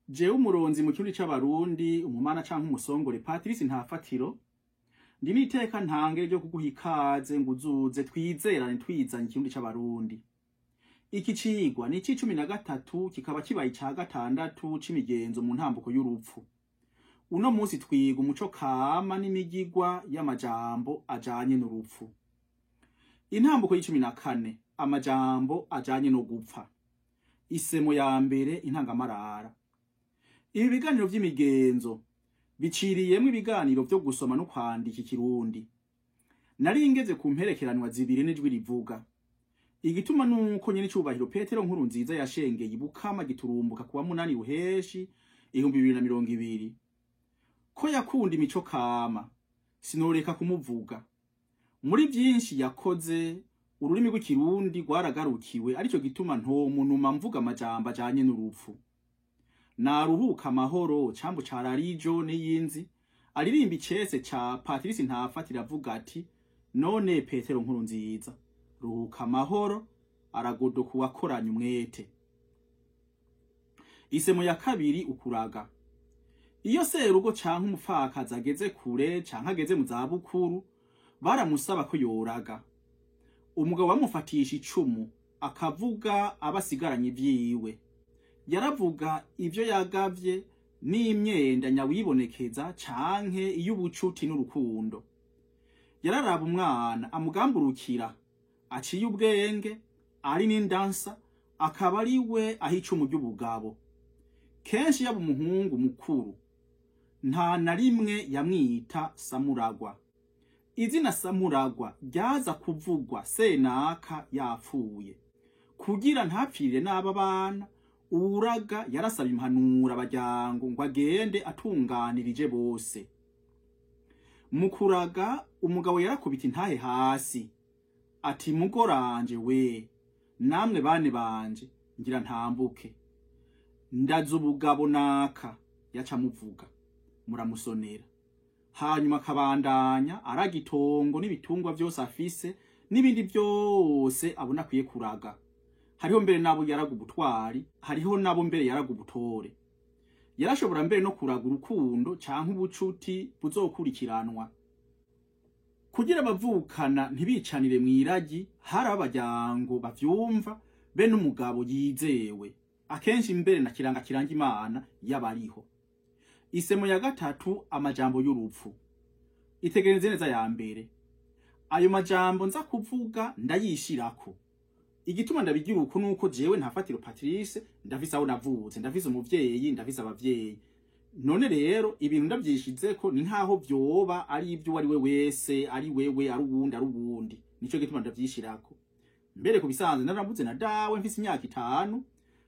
Jewe umuronzi mu kirundi c'abarundi umumana canke umusongore Patrice Ntafatiro ndi niteka ntange ryo kuguha ikaze ngo uzuze twizerane twizanye ikirundi c'abarundi. Iki cigwa ni c'13 kikaba kibaye ca gatandatu c'imigenzo mu ntambuko y'urupfu. Uno munsi twiga umuco kama n'imigigwa y'amajambo ajanye n'urupfu. Intambuko y'14 amajambo ajanye no gupfa. Isemo ya mbere intangamarara. Ibi biganiro vy'imigenzo biciriyemwe ibiganiro vyo gusoma no kwandika ikirundi. Nari ngeze ku mperekeranwa zibiri n'ijwi rivuga. Igituma nuko nyene cubahiro Petero Nkurunziza yashengeye ibukama giturumbuka kuwa 8 Ruheshi 2020. Ko yakunda imico kama sinoreka kumuvuga. Muri vyinshi yakoze ururimi rw'ikirundi rwaragarukiwe arico gituma nto munuma mvuga amajambo ajanye n'urupfu. Naruhuka amahoro cambo cararijo n'iyinzi aririmba icese ca Patrice Ntafatira avuga ati none Petero Nkurunziza ruhuka amahoro aragodoka uwakoranye umwete. Isemo ya kabiri ukuraga. Iyo serugo canke umupfakazi ageze kure canke ageze mu zabukuru baramusaba ko yoraga. Umugabo wamufatisha icumu akavuga abasigaranye ivyiwe. Yaravuga ivyo yagavye n'imyenda nyawibonekeza canke iy'ubucuti n'urukundo. Yararaba umwana amugamburukira aciye ubwenge ari n'indansa akaba ari we ahicumu ry'ubugabo. Kenshi yaba umuhungu mukuru nta na rimwe yamwita Samuragwa. Izina Samuragwa ryaza kuvugwa senaka yapfuye kugira ntapfire n'aba bana. Uraga yarasaba impanura abajyango ngo agende atunganirije bose. Mukuraga umugabo yarakubita intahe hasi ati mugoranje we namwe bane banje ngira ntambuke ndaza ubugabo naka yaca muvuga muramusonera. Hanyuma akabandanya aragitongo n'ibitungwa byose afise n'ibindi byose abona kwiye kuraga. Hariho mbere nabo yaraga ubutwari, hariho nabo mbere yaraga ubutore. Yarashobora mbere no kuraga urukundo canke ubucuti buzokurikiranwa. Kugira abavukana ntibicanire mwiragi, hari abajyango bavyumva be n'umugabo yizewe. Akenshi mbere na kiranga kiranga Imana yabariho. Isemo ya gatatu amajambo y'urupfu. Itegereze neza ya mbere. Ayo majambo nza kuvuga ndayishirako. Igituma ndabigira uko nuko jewe Ntafatiro Patrice ndafise aho navutse, ndafise umuvyeyi, ndafise abavyeyi. None rero ibintu ndavyishizeko ni nkaho vyoba ari ivyo wari we wese, ari wewe, ari uwundi. Nico gituma ndavyishirako. Mbere ku bisanzwe naravuze na dawe mfise imyaka 5,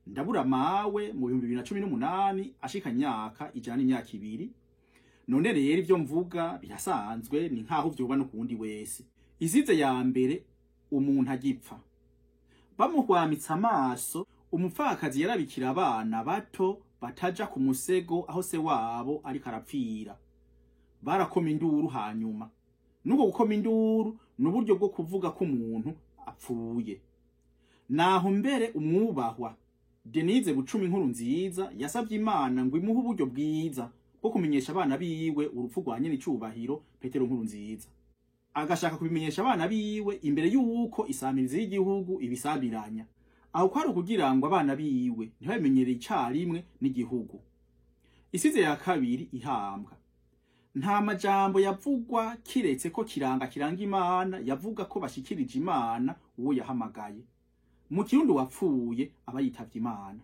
ndabura mawe mu 2018 ashika imyaka ijana imyaka 2. None rero ivyo mvuga birasanzwe ni nkaho vyoba no kundi wese. Izize ya mbere umuntu agipfa. Bamuhwamitsa amaso umupfakazi yarabikira abana bato bataja ku musego aho se wabo ariko arapfira. Barakoma induru hanyuma. Nuko gukoma induru n'uburyo bwo kuvuga ko umuntu apfuye. Naho mbere umwubahwa Denise Bucumi Nkurunziza yasavye Imana ngo imuhe uburyo bwiza bwo kumenyesha abana biwe urupfu rwa nyene icubahiro Petero Nkurunziza. Agashaka kubimenyesha abana biwe imbere y'uko isamirizi y'igihugu ibisabiranya. Aho kwari kugira ngo abana biwe ntibamenyere icarimwe n'igihugu. Isize ya kabiri ihambwa. Nta majambo yavugwa kiretse ko kiranga Imana yavuga ko bashikirije Imana uwo yahamagaye. Mu kirundi wapfuye aba yitavye Imana.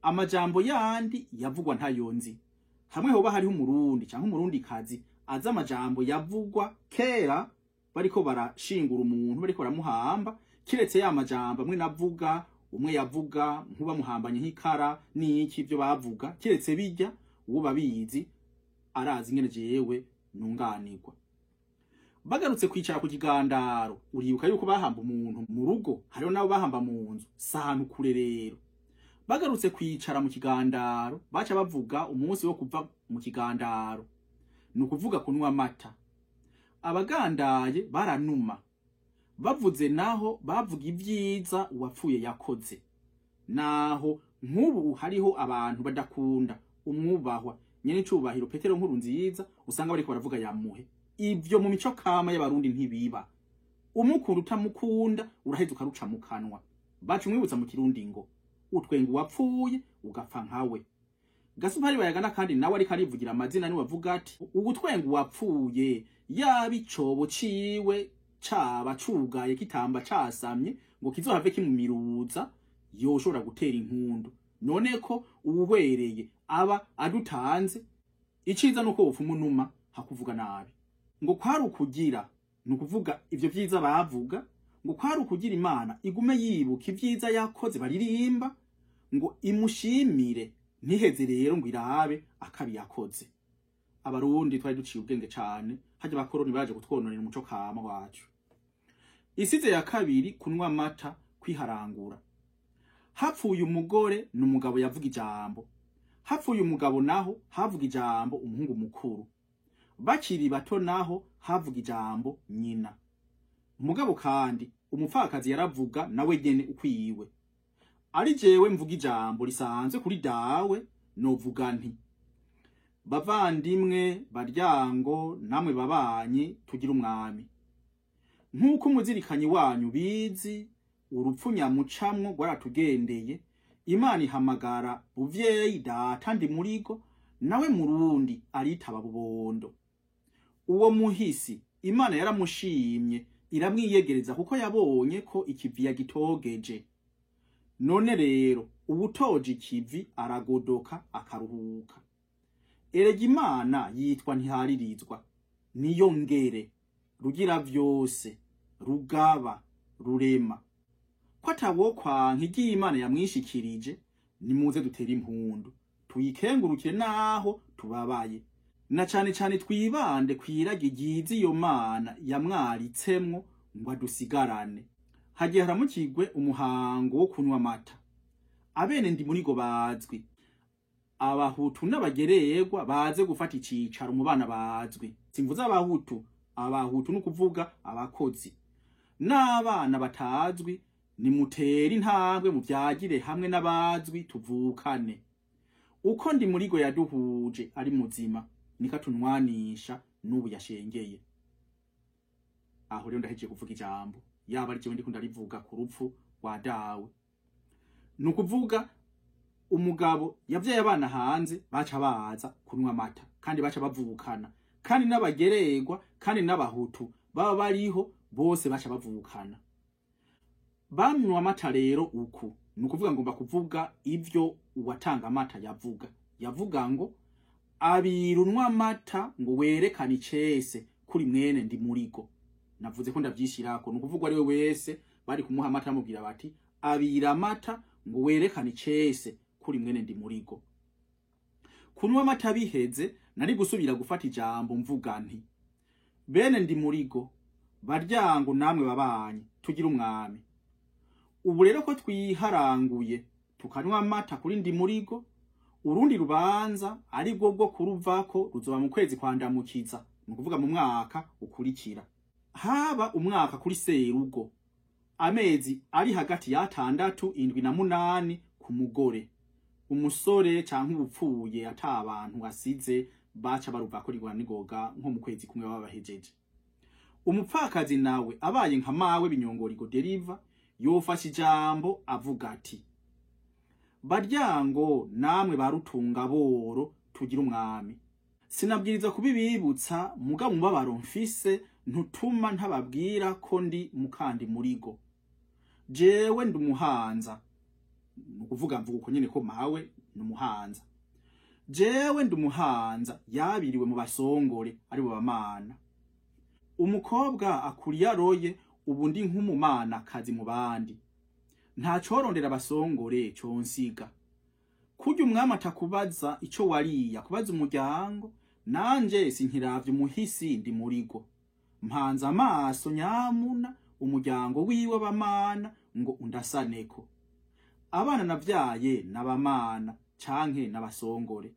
Amajambo yandi yavugwa ntayonzi. Hamwe hoba hariho umurundi canke umurundi kazi aza amajambo yavugwa kera bariko barashingura umuntu bariko baramuhamba kiretse ya majambo amwe navuga umwe yavuga nkuba muhambanye nk'ikara n'iki byo bavuga kiretse bijya uwo babizi arazi ingene jewe nunganirwa. Bagarutse kwicara ku kigandaro uribuka yuko bahamba umuntu mu rugo hariho nabo bahamba mu nzu sahanu kure rero. Bagarutse kwicara mu kigandaro baca bavuga umunsi wo kuva mu kigandaro nukuvuga kunwa amata. Abagandaye baranuma. Bavuze naho bavuga ivyiza uwapfuye yakoze. Naho nk'ubu hariho abantu badakunda umwubahwa nyene icubahiro Petero Nkurunziza usanga bariko baravuga yamuhe. Ivyo mu mico kama y'abarundi ntibiba. Umukuru utamukunda uraheza ukaruca mu kanwa. Baca umwibutsa mu kirundi ngo utwenga wapfuye ugapfa nkawe. Gasupari bayagana kandi nawe ariko arivugira amazina ni wavuga ati ugutwenga wapfuye yaba icobo ciwe caba cugaye kitamba casamye ngo kizohave kimumiruza yoshobora gutera inkundu. None ko ubuhwereye aba adutanze iciza nuko upfumu numa hakuvuga nabi. Ngo kwari ukugira nukuvuga ivyo vyiza bavuga ngo kwari ukugira Imana igume yibuka ivyiza yakoze baririmba ngo imushimire ntiheze rero ngo irabe akabi yakoze. Abarundi twari duciye ubwenge cane haje bakoroni baje kutwononera umuco kama wacu. Isize ya kabiri kunwa amata kwiharangura. Hapfuye umugore n'umugabo yavuga ijambo. Hapfuye umugabo naho havuga ijambo umuhungu mukuru. Bakiri bato naho havuga ijambo nyina. Umugabo kandi umupfakazi yaravuga nawe nyene ukwiwe. Ari jewe mvuga ijambo risanzwe kuri dawe novuga nti bavandimwe baryango namwe babanye tugira umwami. Nkuko umuzirikanyi wanyu bizi urupfu nyamucamwo rwaratugendeye Imana ihamagara buvyeyi data ndi murigo nawe murundi aritaba bubondo. Uwo muhisi Imana yaramushimye iramwiyegereza kuko yabonye ko ikivi yagitogeje. None rero ubutoje ikivi aragodoka akaruhuka. Erega Imana yitwa ntiharirizwa niyo ngere rugira vyose rugaba rurema. Ko atawokwanka igihe Imana yamwishikirije nimuze dutera impundu tuyikengurukire naho tubabaye. Na cane cane twibande kwirage igize iyo Mana yamwaritsemwo ngo adusigarane. Hagiye haramukigwe umuhango wo kunywa amata. Abene ndi murigo bazwi. Abahutu n'abagererwa baze gufata icicaro mu bana bazwi. Simvuza abahutu nukuvuga abakozi. N'abana batazwi nimutera intambwe mu vyagire hamwe n'abazwi tuvukane. Uko ndi murigo yaduhuje ari muzima nika tunwanisha n'ubu yashengeye. Aho rero ndahejeje kuvuga ijambo yaba ari jewe ndiko ndarivuga ku rupfu rwa dawe. Nukuvuga umugabo yavyaye abana hanze baca baza kunywa amata kandi baca bavukana kandi n'abagererwa kandi n'abahutu baba bariho bose baca bavukana. Bamwe amata rero uku nukuvuga ngomba kuvuga ivyo uwatanga amata yavuga ngo abirunwa amata ngo werekane icese kuri mwene ndi murigo. Navuze ko ndavyishirako nukuvuga ari we wese bari kumuha amata amubwira bati abira amata ngo werekane icese kuri mwene ndi murigo. Kunywa amata biheze nari gusubira gufata ijambo mvuga nti bene ndi murigo baryango namwe babanye tugira umwami. Ubu rero ko twiharanguye tukanywa amata kuri ndi murigo urundi rubanza ari bwo kuruvako ruzoba mu kwezi kwandamukiza nukuvuga mu mwaka ukurikira. Haba umwaka kuri serugo amezi ari hagati ya 6, 7 na 8 ku mugore. Umusore canke ubupfuye atabantu asize baca baruvako rigwana nigoga nko mu kwezi kumwe babahejeje. Umupfakazi nawe abaye nka mawe binyongorigo deriva yofasha ijambo avuga ati baryango namwe barutunga boro tugira umwami. Sinabwiriza kubibibutsa mugabo mubabaro mfise ntutuma ntababwira ko ndi mukandi murigo. Jewe ndi umuhanza nukuvuga mvuga uko nyene ko mawe numuhanza. Jewe ndi umuhanza yabiriwe mu basongore ari bo bamana. Umukobwa akuriya roye ubu ndi nk'umumana kazi mu bandi. Nta corondera basongore consiga. Kurya umwami atakubaza ico wariya kubaza umuryango nanje sinkiravye umuhisi ndi murigo. Mpanza amaso nyamuna umuryango wiwe bamana ngo undasaneko. Abana navyaye n'abamana canke n'abasongore.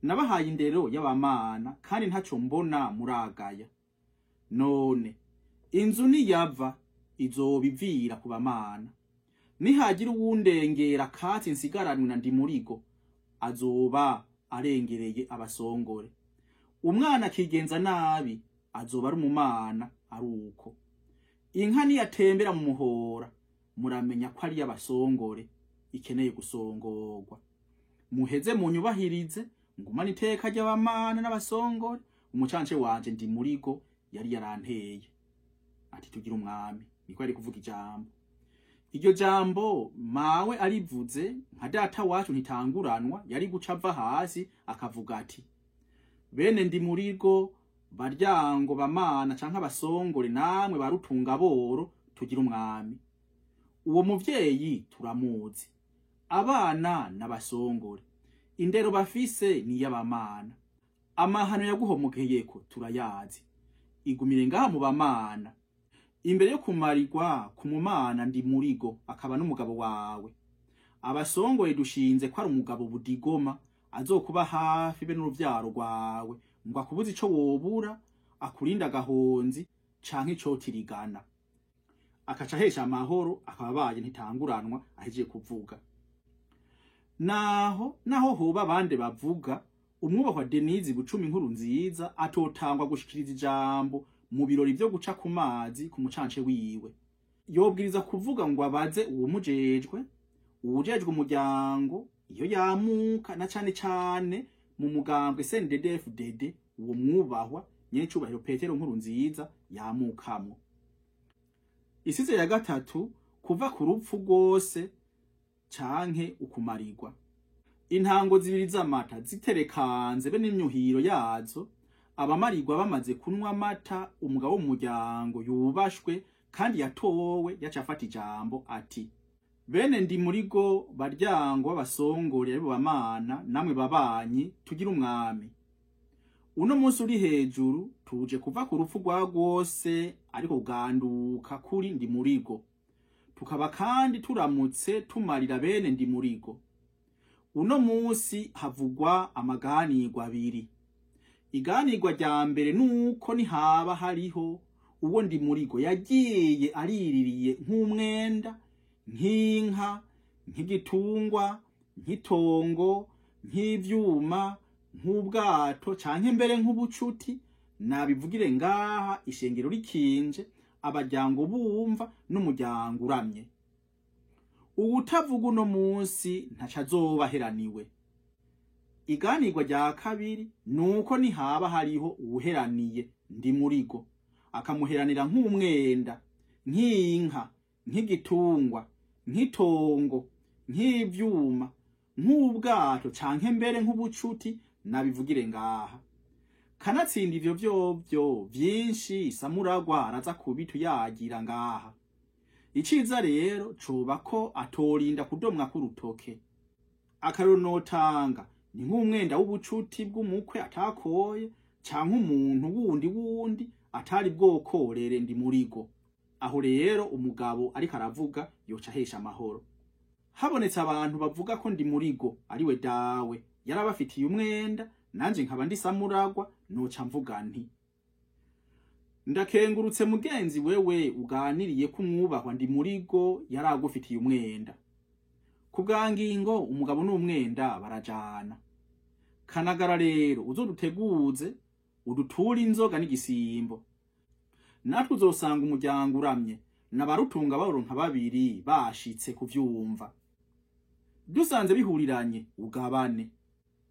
Nabahaye indero y'abamana kandi ntaco mbona muragaya. None inzu niyava izobivira ku bamana. nihagira uwundengera katsi nsigaranwe na Ndimurigo azoba arengereye abasongore. Umwana akigenza nabi azoba ari umumana aruko. Inka niyatembera mu muhora muramenya ko ari abasongore ikeneye gusongorwa. Muheze munyubahirize ngumana iteka ry'abamana n'abasongore. Umucance wanje Ndimurigo yari yaranteye ati tugira umwami, niko ari kuvuga ijambo. Iryo jambo mawe arivuze nka data wacu ntitanguranwa yari guca ava hasi akavuga ati bene Ndimurigo baryango bamana canke abasongore namwe barutunga boro tugira umwami. Uwo muvyeyi turamuzi, abana n'abasongore indero bafise ni y'abamana. Amahano yaguhomokeyeko turayazi, igumire ngaha mu bamana. Imbere yo kumarirwa kumumana Ndimurigo akaba n'umugabo wawe, abasongore dushinze ko ari umugabo budigoma azokuba hafi be n'uruvyaro rwawe ngo akubuze ico wobura, akurinda agahonzi canke icotirigana. Akaca hesha amahoro akababaye ntitanguranwa ahejeje kuvuga. Naho hoba bande bavuga umwubahwa Denise Bucumi inkuru nziza atotangwa gushikiriza ijambo mu birori vyo guca ku mazi ku mucance wiwe. Yobwiriza kuvuga ngo abaze uwumujejwe, uwujejwe umuryango iyo yamuka na cane mu mugambwe CNDD-FDD uwo mwubahwa nyene cubahiro Petero nkuru nziza yamukamo. Isize ya gatatu kuva ku rupfu rwose canke ukumarirwa. Intango zibiri z'amata ziterekanze be n'imyuhiro yazo, abamarirwa bamaze kunwa amata umugabo w'umuryango yubashwe kandi yatowe yacafata ijambo ati bene Ndimurigo baryango b'abasongore ari bamana namwe babanyi tugira umwami. Uno munsi uri hejuru tuje kuva ku rupfu rwa rwose ariko ganduka kuri Ndimurigo, tukaba kandi turamutse tumarira bene Ndimurigo. Uno munsi havugwa amaganirwa abiri. Iganirwa rya mbere nuko nihaba hariho uwo Ndimurigo yagiye ariririye nk'umwenda, nk'inka, nk'igitungwa, nk'itongo, nk'ivyuma, nk'ubwato canke mbere nk'ubucuti, nabivugire ngaha ishengero rikinje abaryango bumva n'umuryango uramye. Uwutavuga uno munsi ntaca azoba aheraniwe. Iganirwa rya kabiri nuko nihaba hariho uwuheraniye Ndimurigo akamuheranira nk'umwenda, nk'inka, nk'igitungwa, nk'itongo, nk'ivyuma, nk'ubwato canke mbere nk'ubucuti, nabivugire ngaha. Kanatsinda ivyo vyovyo vyinshi Samuragwa araza kubitu yagira ngaha. Iciza rero coba ko atorinda kudomwa k'urutoke. Akaronotanga ni nk'umwenda w'ubucuti bw'umukwe atakoye canke umuntu wundi atari bwokorere Ndimurigo. Aho rero umugabo ariko aravuga yoca hesha amahoro. Habonetse abantu bavuga ko Ndimurigo ariwe dawe yarabafitiye umwenda, nanje nkaba ndi Samuragwa noca mvuga nti ndakengurutse mugenzi wewe uganiriye ko umwubahwa Ndimurigo yaragufitiye umwenda. Kubwangingo umugabo n'umwenda barajana. Kanagara rero uzoduteguze udutura inzoga n'igisimbo. Natwe uzosanga umuryango uramye nabarutunga baronka babiri bashitse kuvyumva. Dusanze bihuriranye ugabane.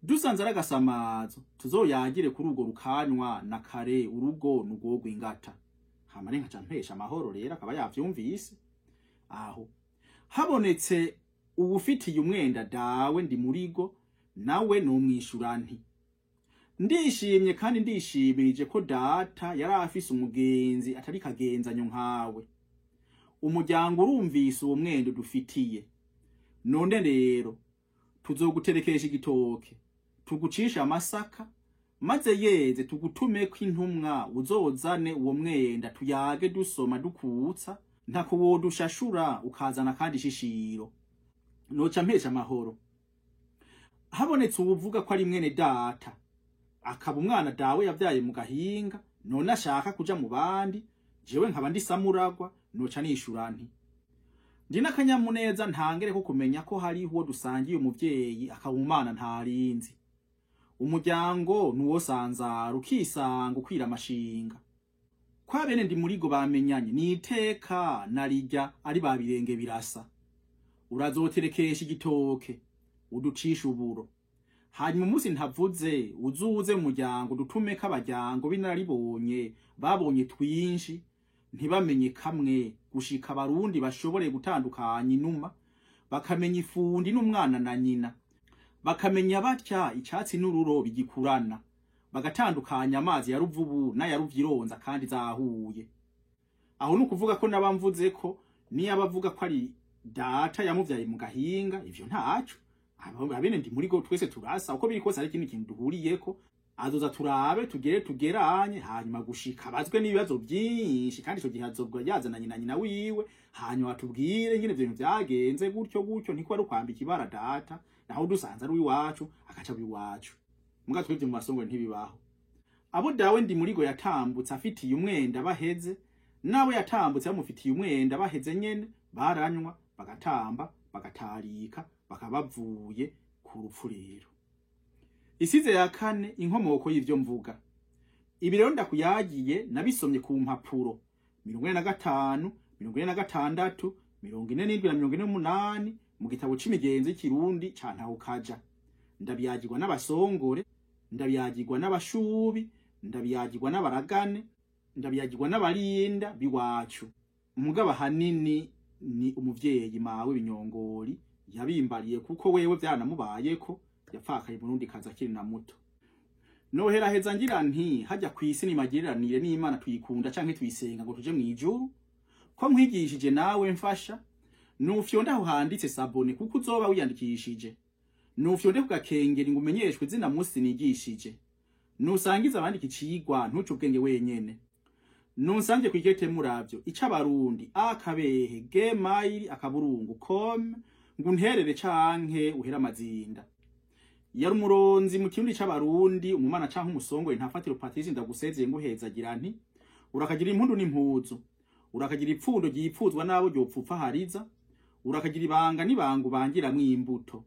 Dusanze aragasamazo tuzoyagire kuri urwo rukanywa na kare urugo nugogwe ingata. Hamare nkaca mpesha amahoro rero akaba yavyumvise. Aho habonetse ubufitiye umwenda dawe Ndimurigo nawe numwishura nti ndishimye kandi ndishimije ko data yari afise umugenzi atari kagenzanyo nkawe. Umuryango urumvise uwo mwenda dufitiye. None rero tuzoguterekesha igitoke, tugucisha amasaka, maze yeze tugutumeko intumwa uzozane uwo mwenda tuyage dusoma dukutsa, ntako wodushashura ukazana kandi shishiro. Noca mpesha amahoro. Habonetse ubuvuga ko ari mwene data, akaba umwana dawe yavyaye mu gahinga, none ashaka kuja mu bandi, jewe nkaba ndi Samuragwa, noca nishura nti ndi n'akanyamuneza ntangere ko kumenya ko hariho dusangiye umuvyeyi akabumana ntarinzi. Umuryango nuwo sanzara ukisanga ukwira amashinga. Kwa bene ndi murigo bamenyanye ni iteka narirya ari babirenge birasa. Urazoterekesha igitoke uducisha uburo. Hanyuma umunsi ntavuze uzuze mu muryango dutumeko abajyango binaribonye babonye twinshi ntibamenye kamwe gushika abarundi bashobore gutandukanya inuma bakamenya ifundi n'umwana na nyina bakamenya batya icyatsi n'ururo bigikurana bagatandukanya amazi ya ruvubu n'ayaruvyironza kandi zahuye. Aho nukuvuga ko nabamvuze ko niyo abavuga ko ari data yamuvyaye mu gahinga ivyo ntaco. Abene ndi muri go twese turasa uko biri kose ari kintu duhuriyeko azoza turabe tugeranye hanyuma gushika bazwe n'ibibazo byinshi kandi ico gihe azobwa yazananye na nyina wiwe hanyuma tubwire ngene ibintu byagenze gutyo niko ari kwambika ibara data naho dusanze ari iwacu akaca biwacu muga twebye mu masongo ntibibaho. Abo dawe ndi muri go yatambutse afitiye umwenda baheze nawe yatambutse bamufitiye umwenda baheze nyene baranywa bagatamba bagatarika bakabavuye ku rupfu rero. Isize ya kane inkomoko y'ivyo mvuga. Ibi rero ndakuyagiye nabisomye ku mpapuro 45, 46, 47 na 48 mu gitabo c'imigenzo y'ikirundi ca Ntawukaja. Ndabyagirwa n'abasongore, ndabyagirwa n'abashubi, ndabyagirwa n'abaragane, ndabyagirwa n'abarinda biwacu. Umugaba hanini ni umuvyeyi mawe Binyongori yabimbariye kuko wewe byanamubayeko yapfakaye Burundi kaza kiri na muto. Nohera heza ngira nti hajya kwisi ni magiranire n'Imana tuyikunda canke tuyisenga ngo tuje mwijuru ko nkwigishije nawe mfasha nufyonda aho handitse sabone kuko uzoba wiyandikishije nufyonde kugakengera ngo umenyeshwe izina munsi nigishije nusangiza abandi kicigwa ntuce ubwenge wenyene nusanje kwigete muravyo icabarundi akabehe gmail akaburungu com ngo unterere canke uhera amazinda. Yari umuronzi mu kirundi c'abarundi umumana canke umusongo ntafatira Patrice ndagusezeye ngo hezagira nti urakagira impundu n'impuzu urakagira ipfundo gipfuzwa nabo ryopfupfa hariza urakagira ibanga nibangu bangira mwimbuto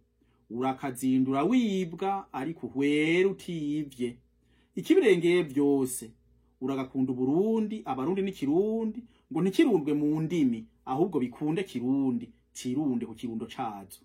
urakazindura wibwa ariko uhwera utivye ikibirengeye byose uragakunda Burundi abarundi n'ikirundi ngo ntikirundwe mu ndimi ahubwo bikunde kirundi cirunde ku kirundo cazo.